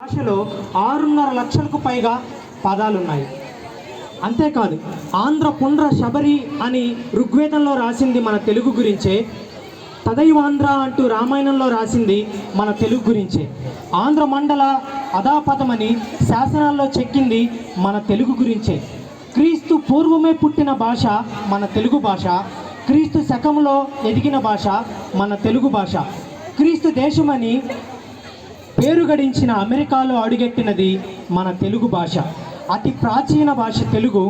భాషలో 6.5 లక్షలకు పైగా పదాలున్నాయి. అంతేకాదు ఆంధ్ర పుండ్ర శబరి అని ఋగ్వేదంలో రాసింది మన తెలుగు గురించే, తదైవాంధ్ర అంటూ రామాయణంలో రాసింది మన తెలుగు గురించే, ఆంధ్ర మండల అధాపతమని శాసనాల్లో చెక్కింది మన తెలుగు గురించే, క్రీస్తు పూర్వమే పుట్టిన భాష మన తెలుగు భాష, క్రీస్తు శకంలో ఎదిగిన భాష మన తెలుగు భాష, క్రీస్తు దేశమని పేరు గడించిన అమెరికాలో అడుగెట్టినది మన తెలుగు భాష. అతి ప్రాచీన భాష తెలుగు,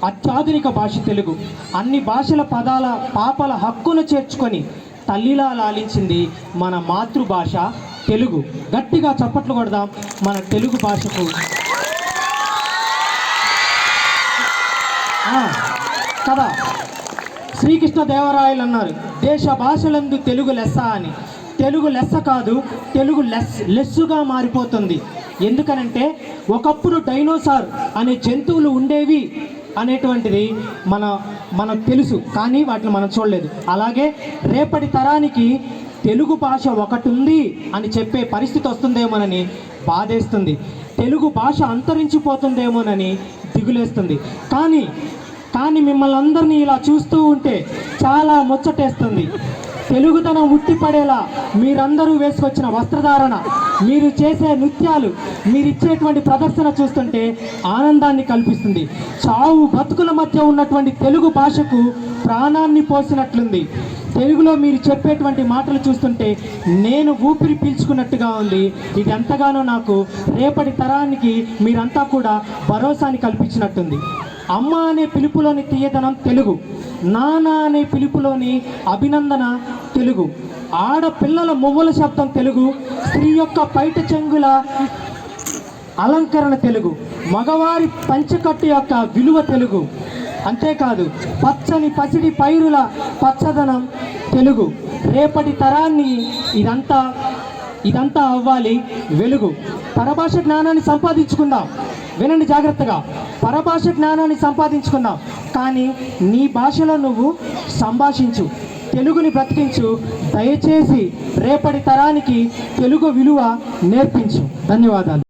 అత్యాధునిక భాష తెలుగు. అన్ని భాషల పదాల పాపల హక్కును చేర్చుకొని తల్లిలా లాలించింది మన మాతృభాష తెలుగు. గట్టిగా చప్పట్లు కొడదాం మన తెలుగు భాషకు. కదా శ్రీకృష్ణదేవరాయలు అన్నారు, దేశ భాషలందు తెలుగు లెస్స అని. తెలుగు లెస్స కాదు, తెలుగు లెస్సుగా మారిపోతుంది. ఎందుకనంటే ఒకప్పుడు డైనోసార్ అనే జంతువులు ఉండేవి అనేటువంటిది మనకు తెలుసు, కానీ వాటిని మనం చూడలేదు. అలాగే రేపటి తరానికి తెలుగు భాష ఒకటి ఉంది అని చెప్పే పరిస్థితి వస్తుందేమోనని బాధేస్తుంది. తెలుగు భాష అంతరించిపోతుందేమోనని దిగులేస్తుంది. కానీ మిమ్మల్ని అందరినీ ఇలా చూస్తూ ఉంటే చాలా ముచ్చటేస్తుంది. తెలుగుతనం ఉట్టిపడేలా మీరందరూ వేసుకొచ్చిన వస్త్రధారణ, మీరు చేసే నృత్యాలు, మీరిచ్చేటువంటి ప్రదర్శన చూస్తుంటే ఆనందాన్ని కల్పిస్తుంది. చావు బతుకుల మధ్య ఉన్నటువంటి తెలుగు భాషకు ప్రాణాన్ని పోసినట్లుంది. తెలుగులో మీరు చెప్పేటువంటి మాటలు చూస్తుంటే నేను ఊపిరి పీల్చుకున్నట్టుగా ఉంది. ఇది ఎంతగానో నాకు రేపటి తరానికి మీరంతా కూడా భరోసాని కల్పించినట్టుంది. అమ్మ అనే పిలుపులోని తీయదనం తెలుగు, నాన్న అనే పిలుపులోని అభినందన తెలుగు, ఆడపిల్లల మువ్వల శబ్దం తెలుగు, స్త్రీ యొక్క పైట చెంగుల అలంకరణ తెలుగు, మగవారి పంచకట్టు యొక్క విలువ తెలుగు. అంతేకాదు పచ్చని పసిడి పైరుల పచ్చదనం తెలుగు. రేపటి తరాన్ని ఇదంతా అవ్వాలి వెలుగు. పరభాష జ్ఞానాన్ని సంపాదించుకుందాం. వినండి జాగ్రత్తగా, పరభాష జ్ఞానాన్ని సంపాదించుకుందాం, కానీ నీ భాషలో నువ్వు సంభాషించు, తెలుగుని బ్రతికించు. దయచేసి రేపటి తరానికి తెలుగు విలువ నేర్పించు. ధన్యవాదాలు.